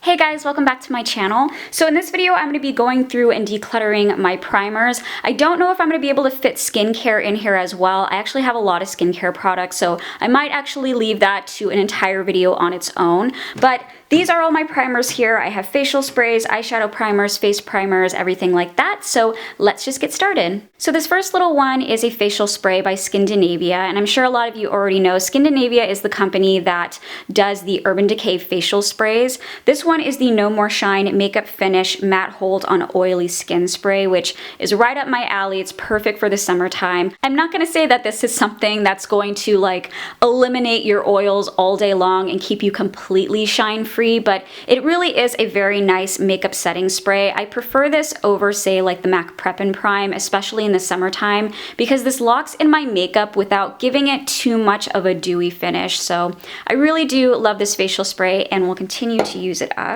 Hey guys, welcome back to my channel. So in this video, I'm going to be going through and decluttering my primers. I don't know if I'm going to be able to fit skincare in here as well. I actually have a lot of skincare products, so I might actually leave that to an entire video on its own. But these are all my primers here. I have facial sprays, eyeshadow primers, face primers, everything like that. So let's just get started. So this first little one is a facial spray by Skindinavia, and I'm sure a lot of you already know Skindinavia is the company that does the Urban Decay facial sprays. This one is the No More Shine Makeup Finish Matte Hold on Oily Skin Spray, which is right up my alley. It's perfect for the summertime. I'm not going to say that this is something that's going to like eliminate your oils all day long and keep you completely shine free, but it really is a very nice makeup setting spray. I prefer this over, say, like the MAC Prep and Prime, especially in the summertime, because this locks in my makeup without giving it too much of a dewy finish. So I really do love this facial spray and will continue to use it up.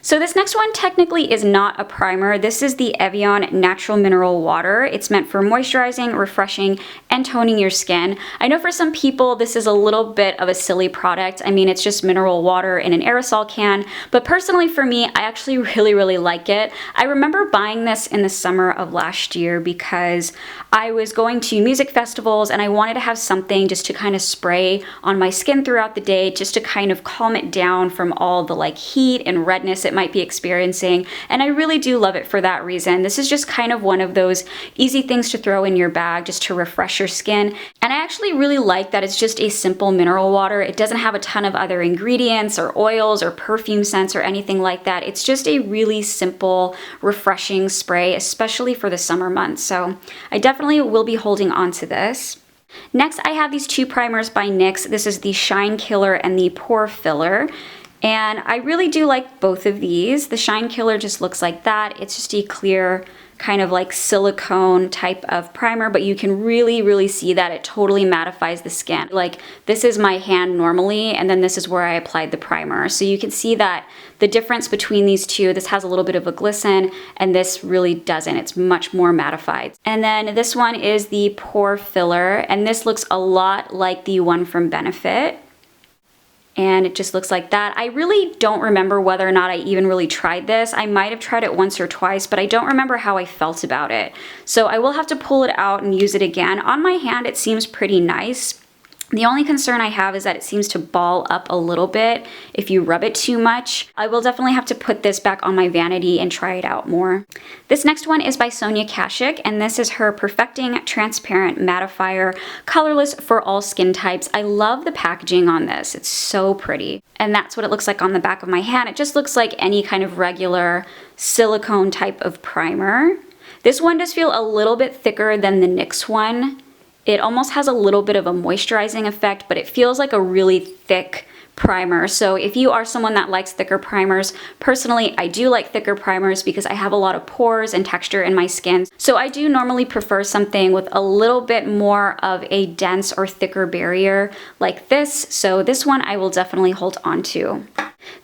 So this next one technically is not a primer. This is the Evian Natural Mineral Water. It's meant for moisturizing, refreshing, and toning your skin. I know for some people this is a little bit of a silly product. I mean, it's just mineral water in an aerosol can, but personally for me, I actually really like it. I remember buying this in the summer of last year because I was going to music festivals and I wanted to have something just to kind of spray on my skin throughout the day, just to kind of calm it down from all the like heat and redness it might be experiencing, and I really do love it for that reason. This is just kind of one of those easy things to throw in your bag just to refresh your skin, and I actually really like that it's just a simple mineral water. It doesn't have a ton of other ingredients or oils or perfume scents or anything like that. It's just a really simple, refreshing spray, especially for the summer months. So I definitely will be holding on to this. Next, I have these two primers by NYX. This is the Shine Killer and the Pore Filler. And I really do like both of these. The Shine Killer just looks like that. It's just a clear kind of like silicone type of primer, but you can really see that it totally mattifies the skin. Like this is my hand normally, and then this is where I applied the primer. So you can see that the difference between these two, this has a little bit of a glisten and this really doesn't. It's much more mattified. And then this one is the Pore Filler, and this looks a lot like the one from Benefit. And it just looks like that. I really don't remember whether or not I even really tried this. I might have tried it once or twice, but I don't remember how I felt about it. So I will have to pull it out and use it again. On my hand, it seems pretty nice. The only concern I have is that it seems to ball up a little bit if you rub it too much. I will definitely have to put this back on my vanity and try it out more. This next one is by Sonia Kashuk, and this is her Perfecting Transparent Mattifier, colorless for all skin types. I love the packaging on this. It's so pretty. And that's what it looks like on the back of my hand. It just looks like any kind of regular silicone type of primer. This one does feel a little bit thicker than the NYX one. It almost has a little bit of a moisturizing effect, but it feels like a really thick primer. So if you are someone that likes thicker primers, personally, I do like thicker primers because I have a lot of pores and texture in my skin. So I do normally prefer something with a little bit more of a dense or thicker barrier like this. So this one I will definitely hold on to.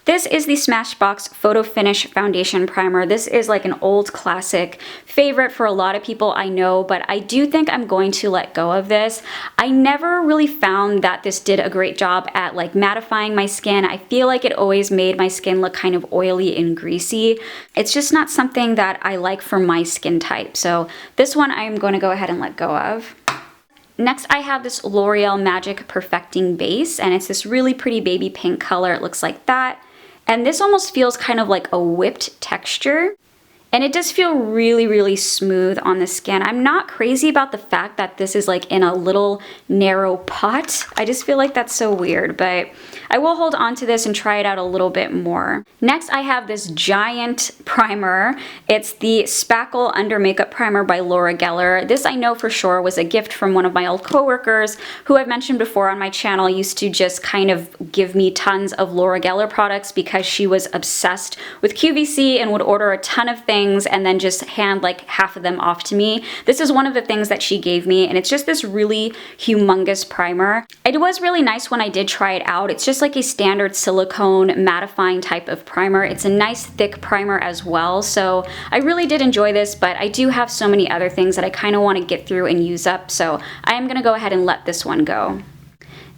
This is the Smashbox Photo Finish Foundation Primer. This is like an old classic favorite for a lot of people I know, but I do think I'm going to let go of this. I never really found that this did a great job at like mattifying my skin. I feel like it always made my skin look kind of oily and greasy. It's just not something that I like for my skin type. So this one I'm going to go ahead and let go of. Next, I have this L'Oreal Magic Perfecting Base, and it's this really pretty baby pink color. It looks like that. And this almost feels kind of like a whipped texture. And it does feel really smooth on the skin. I'm not crazy about the fact that this is like in a little narrow pot. I just feel like that's so weird, but I will hold on to this and try it out a little bit more. Next, I have this giant primer. It's the Spackle Under Makeup Primer by Laura Geller. This I know for sure was a gift from one of my old coworkers who I've mentioned before on my channel, used to just kind of give me tons of Laura Geller products because she was obsessed with QVC and would order a ton of things and then just hand like half of them off to me. This is one of the things that she gave me, and it's just this really humongous primer. It was really nice when I did try it out. It's just like a standard silicone mattifying type of primer. It's a nice thick primer as well, so I really did enjoy this, but I do have so many other things that I kind of want to get through and use up, so I am going to go ahead and let this one go.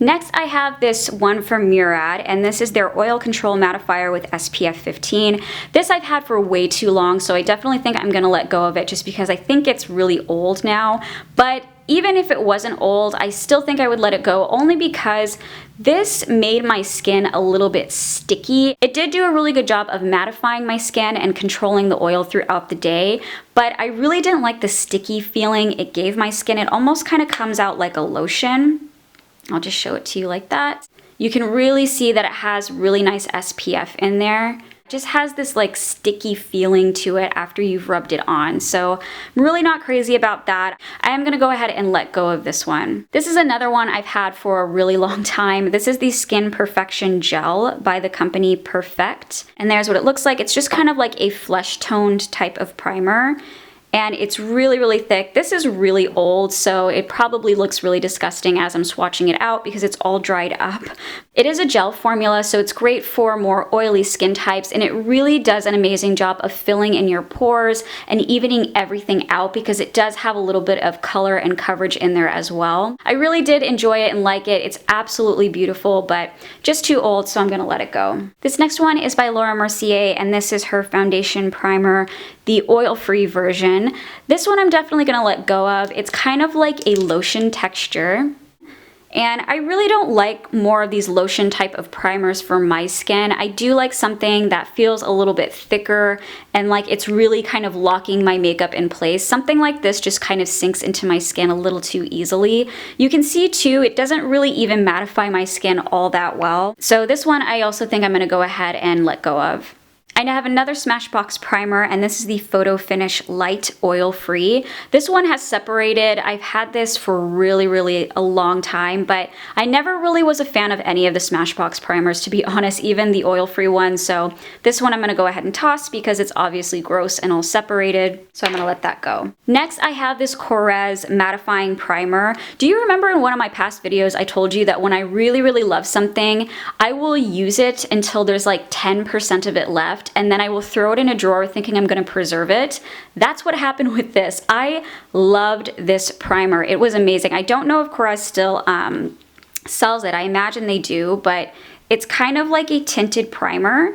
Next, I have this one from Murad, and this is their Oil Control Mattifier with SPF 15. This I've had for way too long, so I definitely think I'm gonna let go of it just because I think it's really old now. But even if it wasn't old, I still think I would let it go, only because this made my skin a little bit sticky. It did do a really good job of mattifying my skin and controlling the oil throughout the day, but I really didn't like the sticky feeling it gave my skin. It almost kind of comes out like a lotion. I'll just show it to you like that. You can really see that it has really nice SPF in there. It just has this like sticky feeling to it after you've rubbed it on. So I'm really not crazy about that. I am gonna go ahead and let go of this one. This is another one I've had for a really long time. This is the Skin Perfection Gel by the company Perfect. And there's what it looks like. It's just kind of like a flesh toned type of primer. And it's really, really thick. This is really old, so it probably looks really disgusting as I'm swatching it out because it's all dried up. It is a gel formula, so it's great for more oily skin types, and it really does an amazing job of filling in your pores and evening everything out because it does have a little bit of color and coverage in there as well. I really did enjoy it and like it. It's absolutely beautiful, but just too old, so I'm gonna let it go. This next one is by Laura Mercier, and this is her foundation primer, the oil-free version. This one I'm definitely gonna let go of. It's kind of like a lotion texture. And I really don't like more of these lotion type of primers for my skin. I do like something that feels a little bit thicker and like it's really kind of locking my makeup in place. Something like this just kind of sinks into my skin a little too easily. You can see too, it doesn't really even mattify my skin all that well. So this one I also think I'm gonna go ahead and let go of. I have another Smashbox primer, and this is the Photo Finish Light Oil Free. This one has separated. I've had this for really a long time, but I never really was a fan of any of the Smashbox primers, to be honest, even the oil-free ones. So this one I'm gonna go ahead and toss because it's obviously gross and all separated. So I'm gonna let that go. Next, I have this Korres Mattifying Primer. Do you remember in one of my past videos, I told you that when I really love something, I will use it until there's like 10% of it left, and then I will throw it in a drawer thinking I'm gonna preserve it. That's what happened with this. I loved this primer. It was amazing. I don't know if Korres still sells it. I imagine they do, but it's kind of like a tinted primer.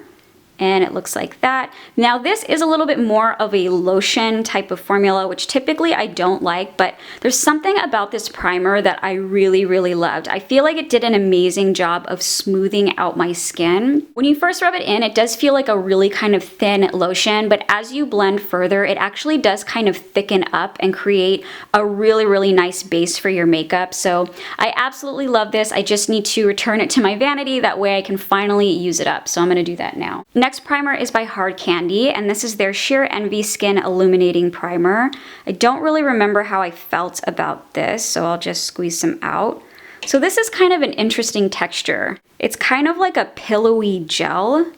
And it looks like that. Now this is a little bit more of a lotion type of formula, which typically I don't like, but there's something about this primer that I really loved. I feel like it did an amazing job of smoothing out my skin. When you first rub it in, it does feel like a really kind of thin lotion, but as you blend further, it actually does kind of thicken up and create a really nice base for your makeup. So I absolutely love this. I just need to return it to my vanity. That way I can finally use it up. So I'm gonna do that now. Next primer is by Hard Candy, and this is their Sheer Envy Skin Illuminating Primer. I don't really remember how I felt about this, so I'll just squeeze some out. So this is kind of an interesting texture. It's kind of like a pillowy gel.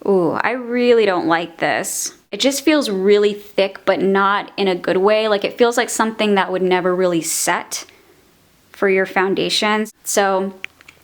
Ooh, I really don't like this. It just feels really thick, but not in a good way. Like it feels like something that would never really set for your foundations. So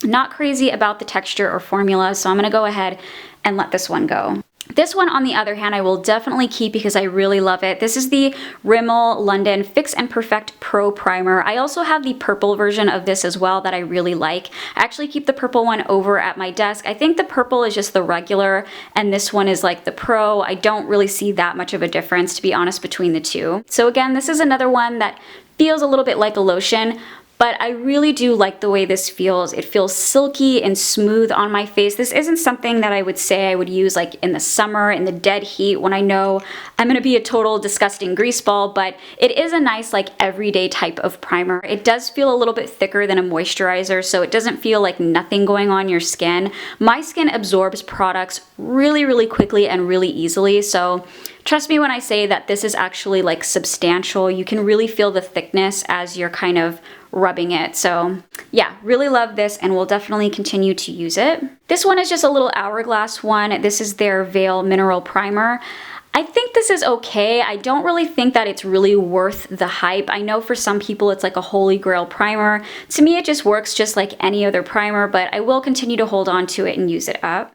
not crazy about the texture or formula, so I'm gonna go ahead and let this one go. This one, on the other hand, I will definitely keep because I really love it. This is the Rimmel London Fix and Perfect Pro Primer. I also have the purple version of this as well that I really like. I actually keep the purple one over at my desk. I think the purple is just the regular and this one is like the Pro. I don't really see that much of a difference, to be honest, between the two. So again, this is another one that feels a little bit like a lotion, but I really do like the way this feels. It feels silky and smooth on my face. This isn't something that I would say I would use like in the summer, in the dead heat, when I know I'm gonna be a total disgusting grease ball, but it is a nice like everyday type of primer. It does feel a little bit thicker than a moisturizer, so it doesn't feel like nothing going on your skin. My skin absorbs products really quickly and really easily, so trust me when I say that this is actually like substantial. You can really feel the thickness as you're kind of rubbing it. So yeah, really love this and will definitely continue to use it. This one is just a little hourglass one. This is their Veil Mineral Primer. I think this is okay. I don't really think that it's really worth the hype. I know for some people it's like a holy grail primer. To me, it just works just like any other primer, but I will continue to hold on to it and use it up.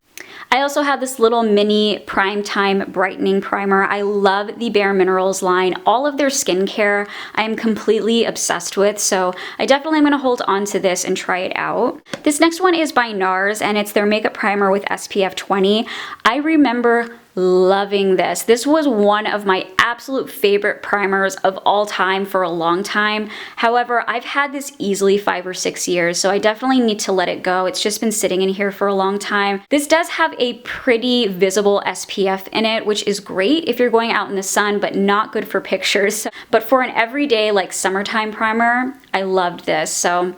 I also have this little mini Prime Time Brightening Primer. I love the Bare Minerals line. All of their skincare I am completely obsessed with, so I definitely am going to hold on to this and try it out. This next one is by NARS, and it's their makeup primer with SPF 20. I remember loving this. This was one of my absolute favorite primers of all time for a long time. However, I've had this easily 5 or 6 years, so I definitely need to let it go. It's just been sitting in here for a long time. This does have a pretty visible SPF in it, which is great if you're going out in the sun, but not good for pictures. But for an everyday like summertime primer, I loved this. So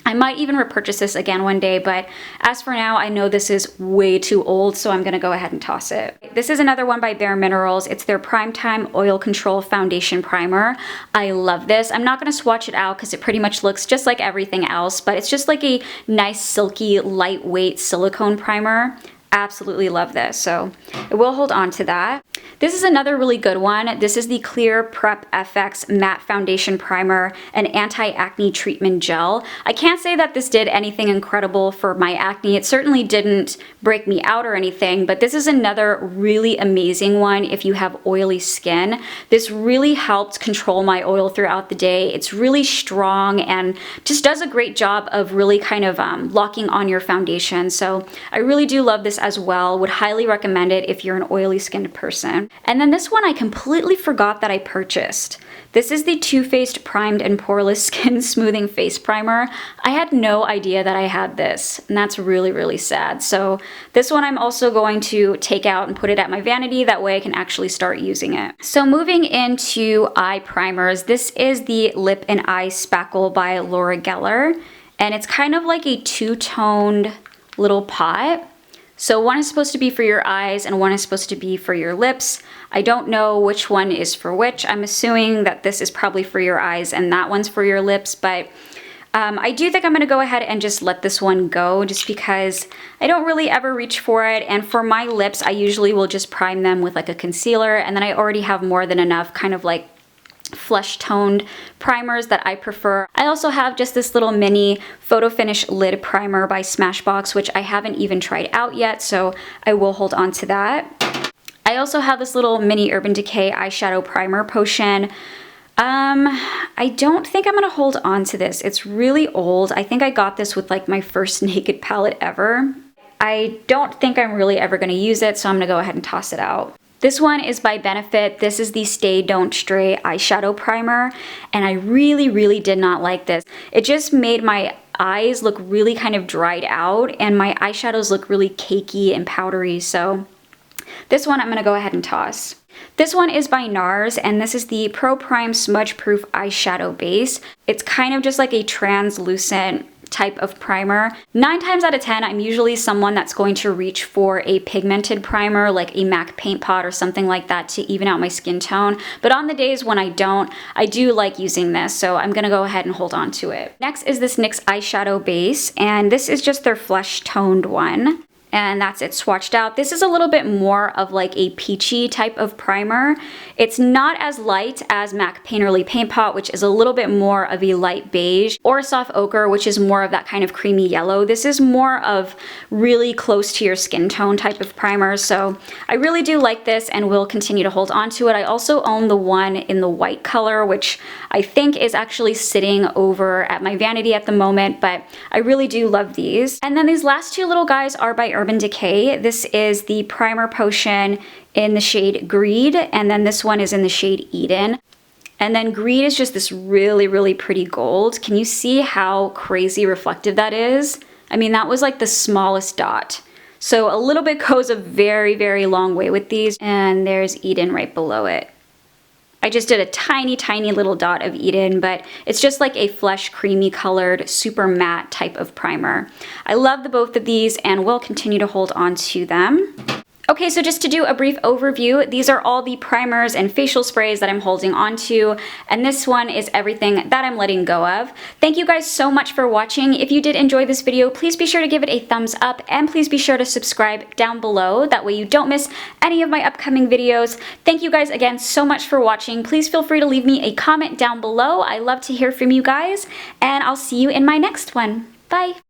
I might even repurchase this again one day, but as for now, I know this is way too old, so I'm gonna go ahead and toss it. This is another one by Bare Minerals. It's their Primetime Oil Control Foundation Primer. I love this. I'm not gonna swatch it out because it pretty much looks just like everything else, but it's just like a nice, silky, lightweight silicone primer. Absolutely love this, so I will hold on to that. This is another really good one. This is the Clear Prep FX Matte Foundation Primer and Anti-Acne Treatment Gel. I can't say that this did anything incredible for my acne. It certainly didn't break me out or anything, but this is another really amazing one if you have oily skin. This really helped control my oil throughout the day. It's really strong and just does a great job of really kind of locking on your foundation. So I really do love this as well. Would highly recommend it if you're an oily skinned person. And then this one I completely forgot that I purchased. This is the Too Faced Primed and Poreless Skin Smoothing Face Primer. I had no idea that I had this, and that's really, really sad. So this one I'm also going to take out and put it at my vanity. That way I can actually start using it. So moving into eye primers, this is the Lip and Eye Spackle by Laura Geller. And it's kind of like a two-toned little pot. So one is supposed to be for your eyes and one is supposed to be for your lips. I don't know which one is for which. I'm assuming that this is probably for your eyes and that one's for your lips, but I do think I'm gonna go ahead and just let this one go just because I don't really ever reach for it. And for my lips, I usually will just prime them with like a concealer, and then I already have more than enough kind of like flesh toned primers that I prefer. I also have just this little mini photo finish lid primer by Smashbox, which I haven't even tried out yet, so I will hold on to that. I also have this little mini Urban Decay eyeshadow primer potion. I don't think I'm gonna hold on to this. It's really old. I think I got this with like my first Naked palette ever. I don't think I'm really ever gonna use it, so I'm gonna go ahead and toss it out. This one is by Benefit. This is the Stay Don't Stray eyeshadow primer, and I really, really did not like this. It just made my eyes look really kind of dried out, and my eyeshadows look really cakey and powdery, so this one I'm gonna go ahead and toss. This one is by NARS, and this is the Pro Prime Smudge Proof Eyeshadow Base. It's kind of just like a translucent type of primer. 9 times out of 10, I'm usually someone that's going to reach for a pigmented primer like a MAC Paint Pot or something like that to even out my skin tone. But on the days when I don't, I do like using this, so I'm gonna go ahead and hold on to it. Next is this NYX eyeshadow base, and this is just their flesh toned one. And that's it swatched out. This is a little bit more of like a peachy type of primer. It's not as light as MAC Painterly Paint Pot, which is a little bit more of a light beige, or Soft Ochre, which is more of that kind of creamy yellow. This is more of really close to your skin tone type of primer, so I really do like this and will continue to hold on to it. I also own the one in the white color, which I think is actually sitting over at my vanity at the moment, but I really do love these. And then these last two little guys are by Urban Decay. This is the primer potion in the shade Greed, and then this one is in the shade Eden. And then Greed is just this really, really pretty gold. Can you see how crazy reflective that is? I mean, that was like the smallest dot. So a little bit goes a very, very long way with these. And there's Eden right below it. I just did a tiny, tiny little dot of Eden, but it's just like a flesh creamy colored, super matte type of primer. I love the both of these and will continue to hold on to them. Okay, so just to do a brief overview, these are all the primers and facial sprays that I'm holding on to, and this one is everything that I'm letting go of. Thank you guys so much for watching. If you did enjoy this video, please be sure to give it a thumbs up, and please be sure to subscribe down below. That way you don't miss any of my upcoming videos. Thank you guys again so much for watching. Please feel free to leave me a comment down below. I love to hear from you guys, and I'll see you in my next one. Bye!